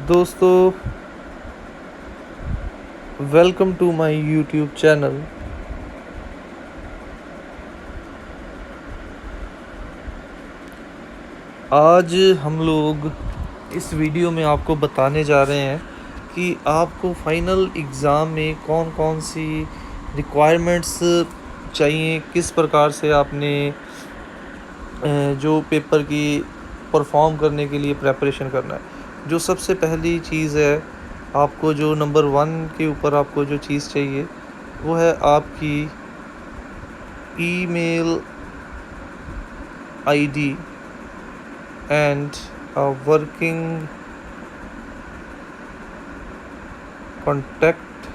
दोस्तों, welcome to my YouTube channel. आज हम लोग इस वीडियो में आपको बताने जा रहे हैं कि आपको फाइनल एग्ज़ाम में कौन कौन सी रिक्वायरमेंट्स चाहिए, किस प्रकार से आपने जो पेपर की परफॉर्म करने के लिए प्रेपरेशन करना है। जो सबसे पहली चीज़ है, आपको जो नंबर 1 के ऊपर आपको जो चीज़ चाहिए वो है आपकी email ID and a working contact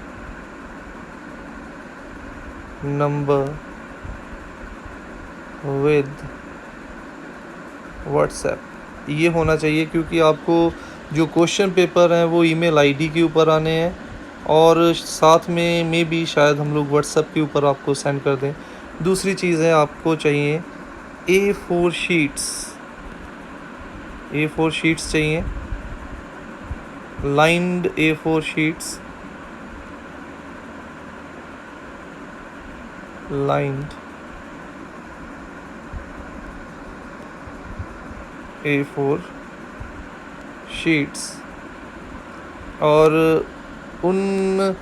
number with WhatsApp. ये होना चाहिए क्योंकि आपको जो क्वेश्चन पेपर हैं वो ईमेल आईडी के ऊपर आने हैं और साथ में भी शायद हम लोग व्हाट्सएप के ऊपर आपको सेंड कर दें। दूसरी चीज़ है, आपको चाहिए A4 शीट्स चाहिए, lined A4 sheets, lined A4 sheets. और उन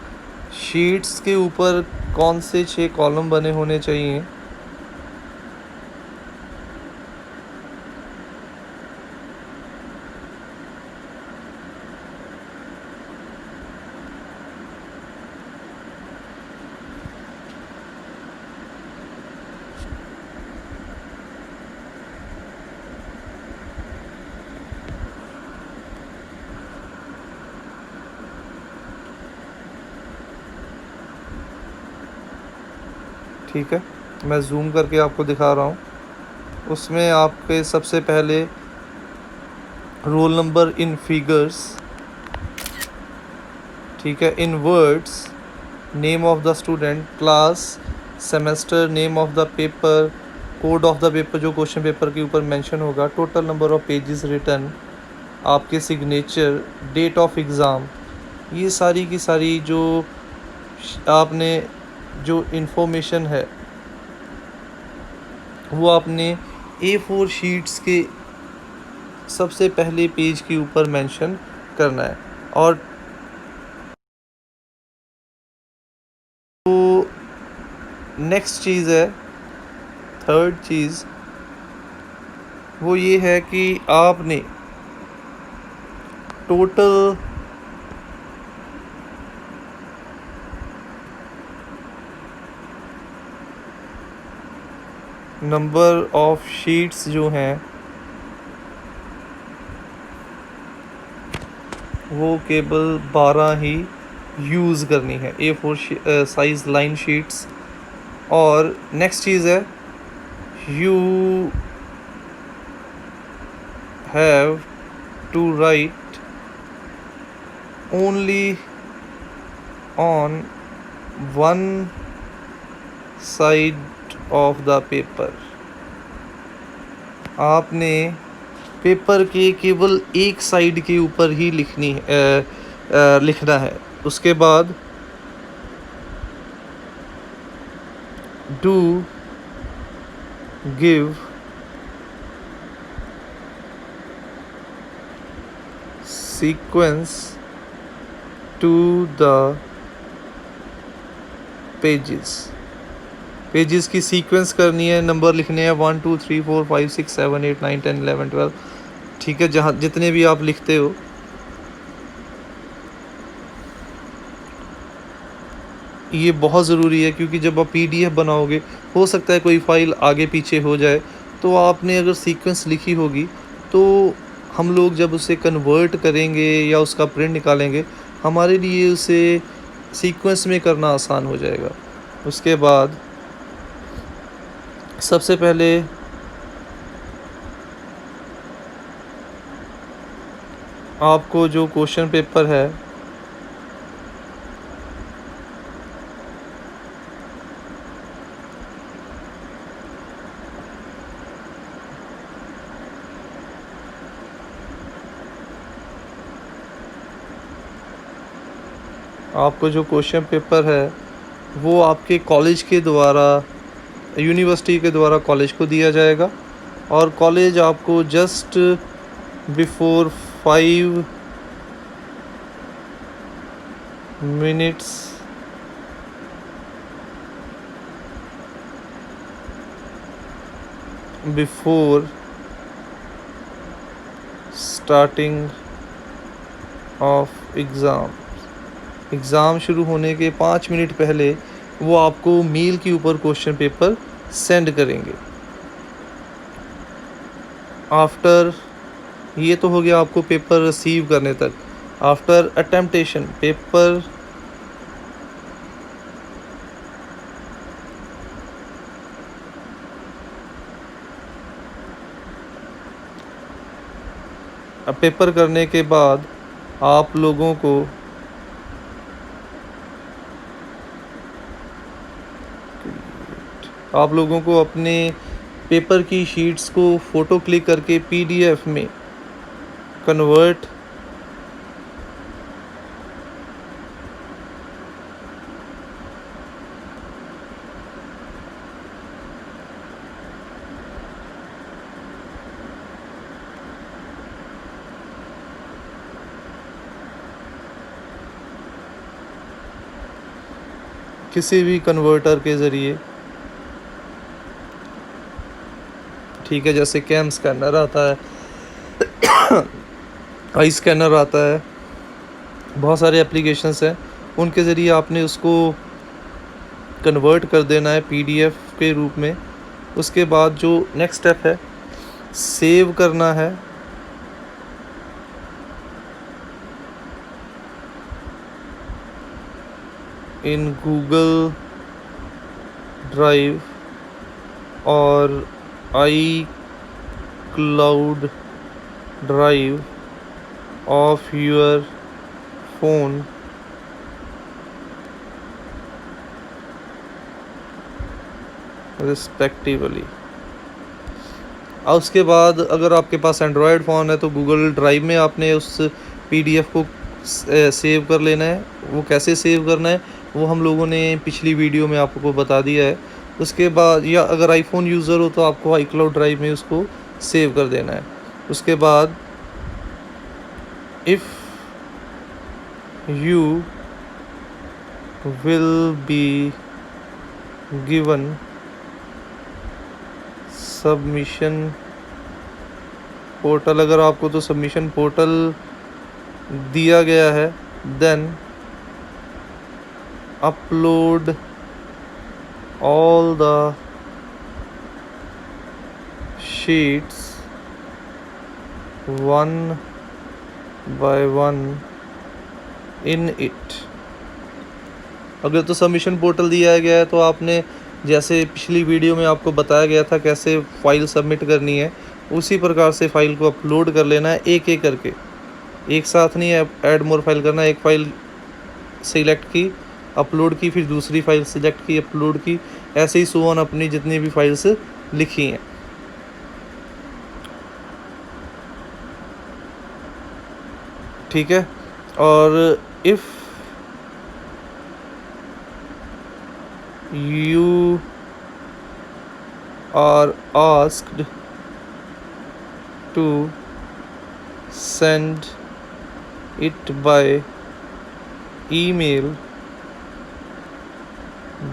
शीट्स के ऊपर कौन से 6 कॉलम बने होने चाहिए। ठीक है, मैं जूम करके आपको दिखा रहा हूँ। उसमें आपके सबसे पहले रोल नंबर इन फिगर्स, ठीक है, in words, name of the student, class, semester, name of the paper, code of the paper जो क्वेश्चन पेपर के ऊपर मेंशन होगा, total number of pages written, आपके सिग्नेचर, डेट ऑफ एग्ज़ाम। ये सारी की सारी जो आपने जो इन्फॉर्मेशन है वो आपने A4 शीट्स के सबसे पहले पेज के ऊपर मेंशन करना है। और तो नेक्स्ट चीज़ है, थर्ड चीज़ वो ये है कि आपने टोटल नंबर ऑफ शीट्स जो हैं वो केवल 12 ही यूज़ करनी है, A4 साइज़ लाइन शीट्स। और नेक्स्ट चीज़ है, you have to write only on one side of the paper. आपने पेपर के केवल एक साइड के ऊपर ही लिखना है। उसके बाद do give sequence to the pages की सीक्वेंस करनी है, नंबर लिखने हैं 1 2 3 4 5 6 7 8 9 10 11 12। ठीक है, जहाँ जितने भी आप लिखते हो। ये बहुत ज़रूरी है क्योंकि जब आप PDF बनाओगे हो सकता है कोई फ़ाइल आगे पीछे हो जाए, तो आपने अगर सीक्वेंस लिखी होगी तो हम लोग जब उसे कन्वर्ट करेंगे या उसका प्रिंट निकालेंगे, हमारे लिए उसे सीक्वेंस में करना आसान हो जाएगा। उसके बाद सबसे पहले आपको जो क्वेश्चन पेपर है आपको जो क्वेश्चन पेपर है वो आपके कॉलेज के द्वारा, यूनिवर्सिटी के द्वारा कॉलेज को दिया जाएगा, और कॉलेज आपको just before 5 minutes before starting of exam शुरू होने के 5 मिनट पहले वो आपको मेल के ऊपर क्वेश्चन पेपर सेंड करेंगे। आफ्टर, ये तो हो गया आपको पेपर रिसीव करने तक। आफ्टर अटेम्प्टेशन, पेपर करने के बाद आप लोगों को अपने पेपर की शीट्स को फ़ोटो क्लिक करके PDF में कन्वर्ट किसी भी कन्वर्टर के ज़रिए, ठीक है, जैसे कैम स्कैनर आता है, आई स्कैनर आता है, बहुत सारे एप्लीकेशंस हैं, उनके ज़रिए आपने उसको कन्वर्ट कर देना है PDF के रूप में। उसके बाद जो नेक्स्ट स्टेप है, सेव करना है इन गूगल ड्राइव और iCloud drive of your phone respectively. और उसके बाद अगर आपके पास एंड्रॉयड फ़ोन है तो गूगल ड्राइव में आपने उस PDF को सेव कर लेना है। वो कैसे सेव करना है वो हम लोगों ने पिछली वीडियो में आपको बता दिया है। उसके बाद, या अगर आईफोन यूज़र हो तो आपको iCloud ड्राइव में उसको सेव कर देना है। उसके बाद if you will be given submission portal, अगर आपको तो सबमिशन पोर्टल दिया गया है, then upload all the sheets one by one in it। अगर तो सबमिशन पोर्टल दिया गया है तो आपने, जैसे पिछली वीडियो में आपको बताया गया था कैसे फ़ाइल सबमिट करनी है, उसी प्रकार से फ़ाइल को अपलोड कर लेना है एक एक करके। एक साथ नहीं ऐड मोर फाइल करना। एक फ़ाइल सिलेक्ट की, अपलोड की, फिर दूसरी फ़ाइल सिलेक्ट की, अपलोड की, ऐसे ही सो ऑन अपनी जितनी भी फाइल्स लिखी हैं। ठीक है। और if you are asked to send it by email,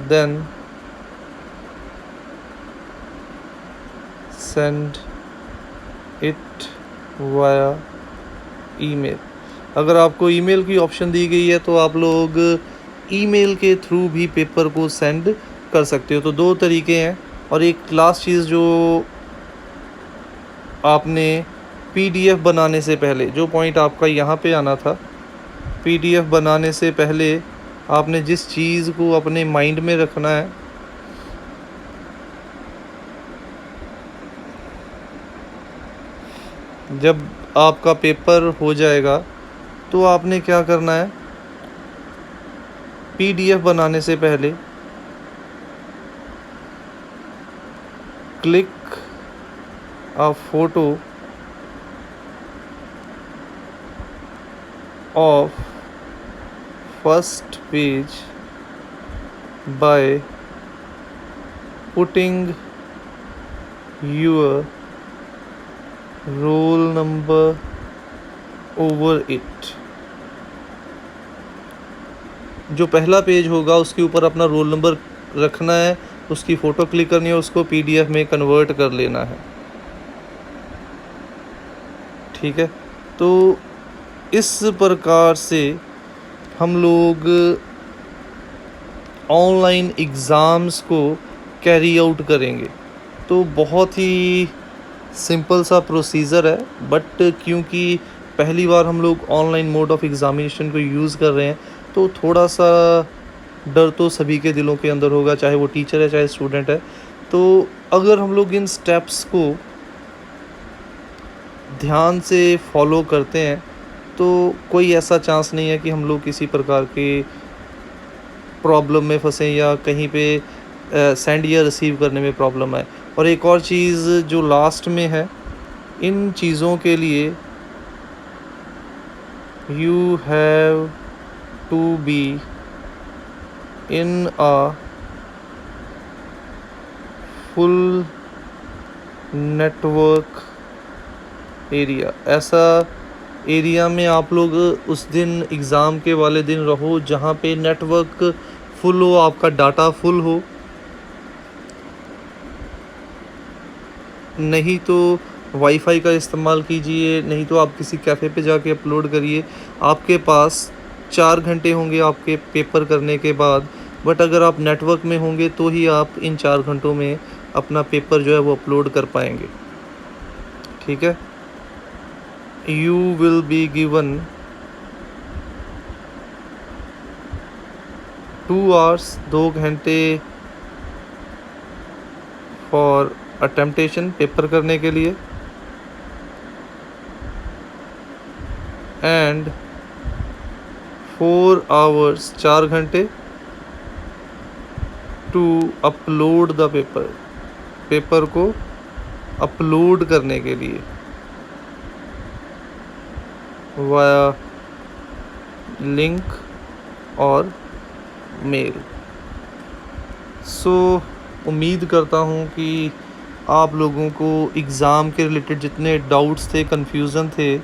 then send it via email। अगर आपको ईमेल की ऑप्शन दी गई है तो आप लोग ईमेल के थ्रू भी पेपर को सेंड कर सकते हो। तो दो तरीके हैं। और एक लास्ट चीज़ जो आपने PDF बनाने से पहले, जो पॉइंट आपका यहाँ पे आना था, PDF बनाने से पहले आपने जिस चीज़ को अपने माइंड में रखना है, जब आपका पेपर हो जाएगा तो आपने क्या करना है, PDF बनाने से पहले click a photo of first page by putting your roll number over it. जो पहला पेज होगा उसके ऊपर अपना रोल नंबर रखना है, उसकी फ़ोटो क्लिक करनी है, उसको PDF में कन्वर्ट कर लेना है। ठीक है, तो इस प्रकार से हम लोग ऑनलाइन एग्ज़ाम्स को कैरी आउट करेंगे। तो बहुत ही सिंपल सा प्रोसीजर है, बट क्योंकि पहली बार हम लोग ऑनलाइन मोड ऑफ एग्ज़ामिनेशन को यूज़ कर रहे हैं तो थोड़ा सा डर तो सभी के दिलों के अंदर होगा, चाहे वो टीचर है चाहे स्टूडेंट है। तो अगर हम लोग इन स्टेप्स को ध्यान से फॉलो करते हैं तो कोई ऐसा चांस नहीं है कि हम लोग किसी प्रकार के प्रॉब्लम में फंसें या कहीं पे सेंड या रिसीव करने में प्रॉब्लम आए। और एक और चीज़ जो लास्ट में है, इन चीज़ों के लिए you have to be in a full network area. ऐसा एरिया में आप लोग उस दिन एग्ज़ाम के वाले दिन रहो जहाँ पे नेटवर्क फुल हो, आपका डाटा फुल हो। नहीं तो वाईफाई का इस्तेमाल कीजिए, नहीं तो आप किसी कैफ़े पे जाके अपलोड करिए। आपके पास 4 घंटे होंगे आपके पेपर करने के बाद, बट अगर आप नेटवर्क में होंगे तो ही आप इन 4 घंटों में अपना पेपर जो है वो अपलोड कर पाएंगे। ठीक है, you will be given 2 hours 2 घंटे फॉर अटेम्प्टेशन, पेपर करने के लिए, एंड 4 hours 4 घंटे to upload the paper, paper को अपलोड करने के लिए वाया लिंक और मेल। सो उम्मीद करता हूँ कि आप लोगों को एग्ज़ाम के रिलेटेड जितने डाउट्स थे, कन्फ्यूज़न थे,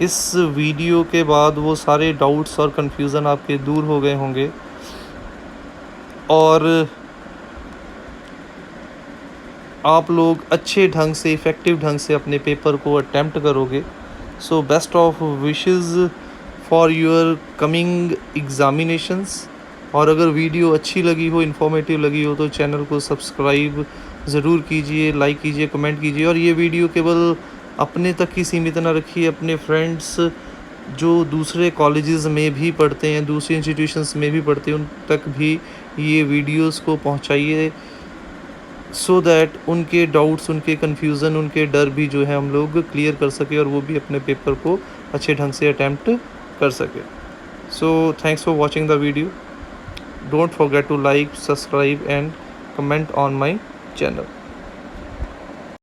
इस वीडियो के बाद वो सारे डाउट्स और कन्फ्यूज़न आपके दूर हो गए होंगे और आप लोग अच्छे ढंग से, इफ़ेक्टिव ढंग से अपने पेपर को अटैम्प्ट करोगे। So best of wishes for your coming examinations. और अगर वीडियो अच्छी लगी हो, इन्फॉर्मेटिव लगी हो तो चैनल को सब्सक्राइब ज़रूर कीजिए, लाइक कीजिए, कमेंट कीजिए। और ये वीडियो केवल अपने तक ही सीमित ना रखिए, अपने फ्रेंड्स जो दूसरे कॉलेजेस में भी पढ़ते हैं, दूसरी इंस्टीट्यूशंस में भी पढ़ते हैं, उन तक भी ये वीडियोस को पहुंचाइए, सो दैट उनके डाउट्स, उनके कन्फ्यूज़न, उनके डर भी जो है हम लोग क्लियर कर सके और वो भी अपने पेपर को अच्छे ढंग से अटैम्प्ट कर सके। So thanks for watching the video. Don't forget to like, subscribe and comment on my channel.